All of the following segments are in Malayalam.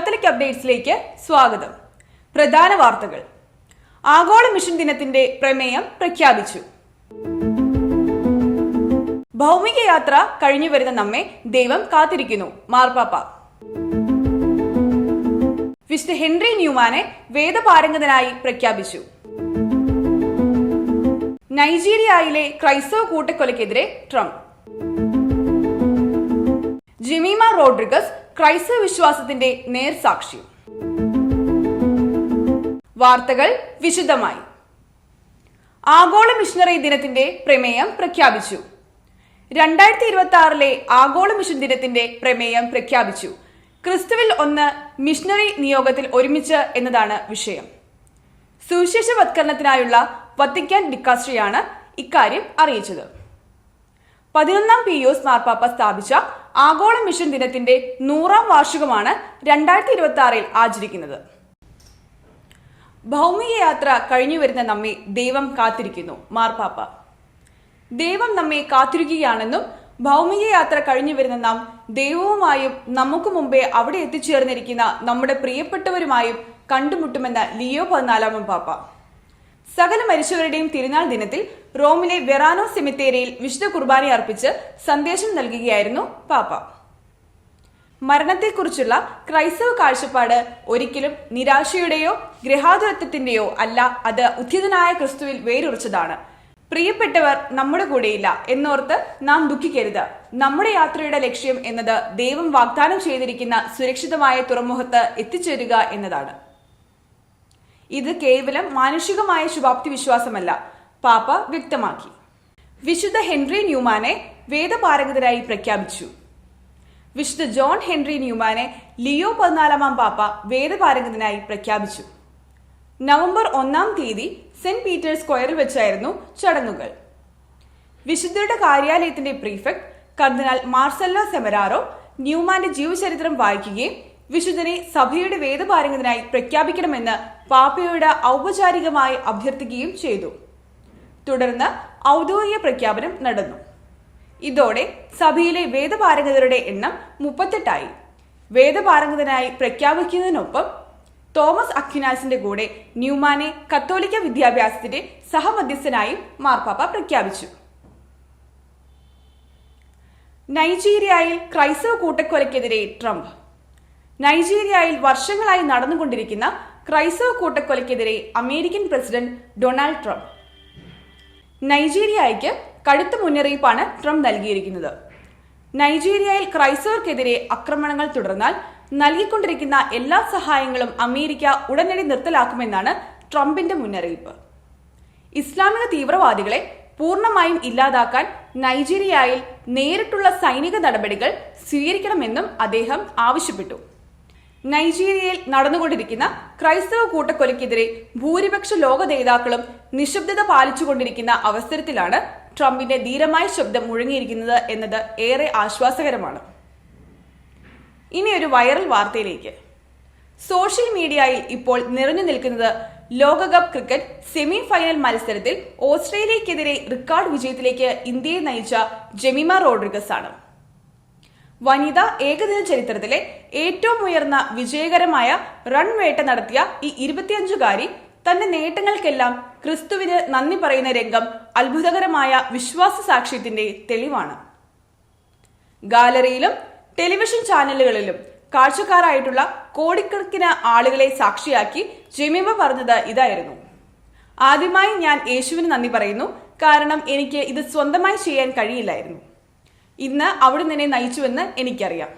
കാത്തലിക് അപ്ഡേറ്റ്സിലേക്ക് സ്വാഗതം. പ്രധാന വാർത്തകൾ. ആഗോള മിഷൻ ദിനത്തിന്റെ പ്രമേയം പ്രഖ്യാപിച്ചു. ഭൗമിക യാത്ര കഴിഞ്ഞു വരുന്ന നമ്മെ ദൈവം കാത്തിരിക്കുന്നു. മാർപ്പാപ്പ. വിശുദ്ധ ഹെൻറി ന്യൂമാനെ വേദപാരംഗതനായി പ്രഖ്യാപിച്ചു. നൈജീരിയയിലെ ക്രൈസ്തവ കൂട്ടക്കൊലയ്ക്കെതിരെ ട്രംപ്. ജെമീമ റോഡ്രിഗസ് ക്രൈസ്തവ വിശ്വാസത്തിന്റെ നേർസാക്ഷ്യം. വാർത്തകൾ വിശദമായി. ആഗോള മിഷണറി ദിനത്തിന്റെ പ്രമേയം പ്രഖ്യാപിച്ചു. 2026 ആഗോള മിഷൻ ദിനത്തിന്റെ പ്രമേയം പ്രഖ്യാപിച്ചു. ക്രിസ്തുവിൽ ഒന്ന്, മിഷണറി നിയോഗത്തിൽ ഒരുമിച്ച് എന്നതാണ് വിഷയം. സുവിശേഷവത്കരണത്തിനായുള്ള വത്തിക്കാൻ ഡിക്കാസ്ട്രിയാണ് ഇക്കാര്യം അറിയിച്ചത്. 11ാം പിയൂസ് മാർപ്പാപ്പ സ്ഥാപിച്ച ആഗോള മിഷൻ ദിനത്തിന്റെ 100ാം വാർഷികമാണ് 2026 ആചരിക്കുന്നത്. ഭൗമിക യാത്ര കഴിഞ്ഞു വരുന്ന നമ്മെ ദൈവം കാത്തിരിക്കുന്നു. മാർപ്പാപ്പ. ദൈവം നമ്മെ കാത്തിരിക്കുകയാണെന്നും ഭൗമിക യാത്ര കഴിഞ്ഞു വരുന്ന നാം ദൈവവുമായും നമുക്ക് മുമ്പേ അവിടെ എത്തിച്ചേർന്നിരിക്കുന്ന നമ്മുടെ പ്രിയപ്പെട്ടവരുമായും കണ്ടുമുട്ടുമെന്ന് ലിയോ 14 പാപ്പ. സകല മരിച്ചവരുടെയും തിരുനാൾ ദിനത്തിൽ റോമിലെ വെറാനോ സെമിത്തേരിയിൽ വിശുദ്ധ കുർബാന അർപ്പിച്ച് സന്ദേശം നൽകുകയായിരുന്നു പാപ്പ. മരണത്തെക്കുറിച്ചുള്ള ക്രൈസ്തവ കാഴ്ചപ്പാട് ഒരിക്കലും നിരാശയുടെയോ ഗ്രഹാതുരത്വത്തിന്റെയോ അല്ല, അത് ഉദ്ധിതനായ ക്രിസ്തുവിൽ വേരുറച്ചതാണ്. പ്രിയപ്പെട്ടവർ നമ്മുടെ കൂടെയില്ല എന്നോർത്ത് നാം ദുഃഖിക്കരുത്. നമ്മുടെ യാത്രയുടെ ലക്ഷ്യം എന്നത് ദൈവം വാഗ്ദാനം ചെയ്തിരിക്കുന്ന സുരക്ഷിതമായ തുറമുഖത്ത് എത്തിച്ചേരുക എന്നതാണ്. ഇത് കേവലം മാനുഷികമായ ശുഭാപ്തി വിശ്വാസമല്ല, പാപ്പ വ്യക്തമാക്കി. വിശുദ്ധ ഹെൻറി ന്യൂമാനെ വേദപാരംഗതനായി പ്രഖ്യാപിച്ചു. വിശുദ്ധ ജോൺ ഹെൻറി ന്യൂമാനെ ലിയോ 14 പാപ്പ വേദപാരംഗതനായി പ്രഖ്യാപിച്ചു. നവംബർ 1-ാം തീയതി സെന്റ് പീറ്റേഴ്സ് സ്ക്വയറിൽ വെച്ചായിരുന്നു ചടങ്ങുകൾ. വിശുദ്ധരുടെ കാര്യാലയത്തിന്റെ പ്രീഫെക്ട് കർദിനാൾ മാർസെല്ലോ സെമരാറോ ന്യൂമാന്റെ ജീവചരിത്രം വായിക്കുകയും വിശുദ്ധനെ സഭയുടെ വേദപാരംഗതനായി പ്രഖ്യാപിക്കണമെന്ന് പാപ്പയോട് ഔപചാരികമായി അഭ്യർത്ഥിക്കുകയും ചെയ്തു. തുടർന്ന് ഔദ്യോഗിക പ്രഖ്യാപനം നടന്നു. ഇതോടെ സഭയിലെ വേദപാരംഗതരുടെ എണ്ണം 38ആയി. വേദപാരംഗതനായി പ്രഖ്യാപിക്കുന്നതിനൊപ്പം തോമസ് അക്വിനാസിന്റെ കൂടെ ന്യൂമാനെ കത്തോലിക്ക വിദ്യാഭ്യാസത്തിന്റെ സഹമധ്യസ്ഥനായും മാർപ്പാപ്പ പ്രഖ്യാപിച്ചു. നൈജീരിയയിൽ ക്രൈസ്തവ കൂട്ടക്കൊലയ്ക്കെതിരെ ട്രംപ്. നൈജീരിയയിൽ വർഷങ്ങളായി നടന്നുകൊണ്ടിരിക്കുന്ന ക്രൈസ്തവ കൂട്ടക്കൊലയ്ക്കെതിരെ അമേരിക്കൻ പ്രസിഡന്റ് ഡൊണാൾഡ് ട്രംപ്. നൈജീരിയയ്ക്ക് കടുത്ത മുന്നറിയിപ്പാണ് ട്രംപ് നൽകിയിരിക്കുന്നത്. നൈജീരിയയിൽ ക്രൈസ്തവർക്കെതിരെ ആക്രമണങ്ങൾ തുടർന്നാൽ നൽകിക്കൊണ്ടിരിക്കുന്ന എല്ലാ സഹായങ്ങളും അമേരിക്ക ഉടനടി നിർത്തലാക്കുമെന്നാണ് ട്രംപിന്റെ മുന്നറിയിപ്പ്. ഇസ്ലാമിക തീവ്രവാദികളെ പൂർണ്ണമായും ഇല്ലാതാക്കാൻ നൈജീരിയയിൽ നേരിട്ടുള്ള സൈനിക നടപടികൾ സ്വീകരിക്കണമെന്നും അദ്ദേഹം ആവശ്യപ്പെട്ടു. നൈജീരിയയിൽ നടന്നുകൊണ്ടിരിക്കുന്ന ക്രൈസ്തവ കൂട്ടക്കൊലയ്ക്കെതിരെ ഭൂരിപക്ഷ ലോക നേതാക്കളും നിശബ്ദത പാലിച്ചുകൊണ്ടിരിക്കുന്ന അവസരത്തിലാണ് ട്രംപിന്റെ ധീരമായ ശബ്ദം മുഴങ്ങിയിരിക്കുന്നത് എന്നത് ഏറെ ആശ്വാസകരമാണ്. ഇനി ഒരു വൈറൽ വാർത്തയിലേക്ക്. സോഷ്യൽ മീഡിയയിൽ ഇപ്പോൾ നിറഞ്ഞു നിൽക്കുന്നത് ലോകകപ്പ് ക്രിക്കറ്റ് സെമി ഫൈനൽ മത്സരത്തിൽ ഓസ്ട്രേലിയക്കെതിരെ റെക്കോർഡ് വിജയത്തിലേക്ക് ഇന്ത്യയെ നയിച്ച ജെമീമ റോഡ്രിഗസ് ആണ്. വനിതാ ഏകദിന ചരിത്രത്തിലെ ഏറ്റവും ഉയർന്ന വിജയകരമായ റൺ വേട്ട നടത്തിയ ഈ 25-കാരി തന്റെ നേട്ടങ്ങൾക്കെല്ലാം ക്രിസ്തുവിന് നന്ദി പറയുന്ന രംഗം അത്ഭുതകരമായ വിശ്വാസ സാക്ഷ്യത്തിന്റെ തെളിവാണ്. ഗാലറിയിലും ടെലിവിഷൻ ചാനലുകളിലും കാഴ്ചക്കാരായിട്ടുള്ള കോടിക്കണക്കിന് ആളുകളെ സാക്ഷിയാക്കി ജെമീമ പറഞ്ഞത് ഇതായിരുന്നു: ആദ്യമായി ഞാൻ യേശുവിന് നന്ദി പറയുന്നു, കാരണം എനിക്ക് ഇത് സ്വന്തമായി ചെയ്യാൻ കഴിയില്ലായിരുന്നു. ഇന്ന് അവിടുന്ന് എന്നെ നയിച്ചുവെന്ന് എനിക്കറിയാം.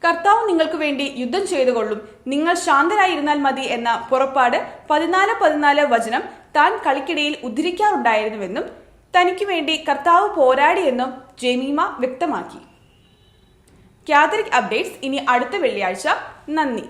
കർത്താവ് നിങ്ങൾക്ക് വേണ്ടി യുദ്ധം ചെയ്തുകൊള്ളും, നിങ്ങൾ ശാന്തരായിരുന്നാൽ മതി എന്ന പുറപ്പാട് 14:14 വചനം താൻ കളിക്കിടയിൽ ഉദ്ധരിക്കാറുണ്ടായിരുന്നുവെന്നും തനിക്ക് വേണ്ടി കർത്താവ് പോരാടിയെന്നും ജെമീമ വ്യക്തമാക്കി. കാത്തലിക് അപ്ഡേറ്റ്സ് ഇനി അടുത്ത വെള്ളിയാഴ്ച. നന്ദി.